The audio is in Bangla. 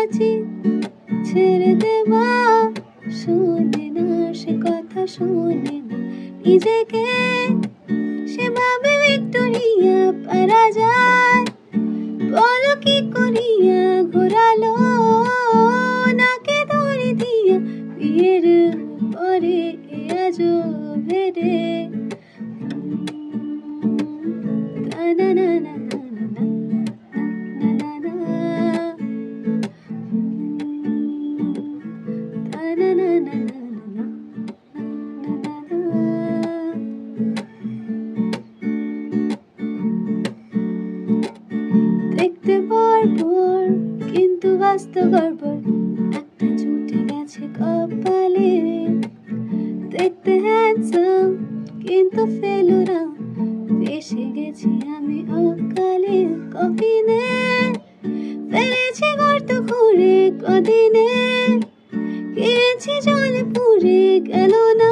বলেছি ছেড়ে দেবা, শোনে না সে কথা, শোনে না নিজেকে সেভাবে ভিক্টোরিয়া পারা যায়। বলো কি করিয়া ঘোরালো নাকে দড়ি দিয়া বিয়ের পরে আজও ভেড়ে। না না না না না না না না না না না। দেখতে পরপর কিন্তু বাস্তব গড়বড়, একটা ছুটে গেছে কপালে। দেখতে হ্যান্ডসাম কিন্তু ফেলুরা, ফেসে গেছি আমি অকালে। কফিনে ফেলেছি গর্ত খুঁড়ে কদিনে, কিনেছি জলে পুড়ে গেল না।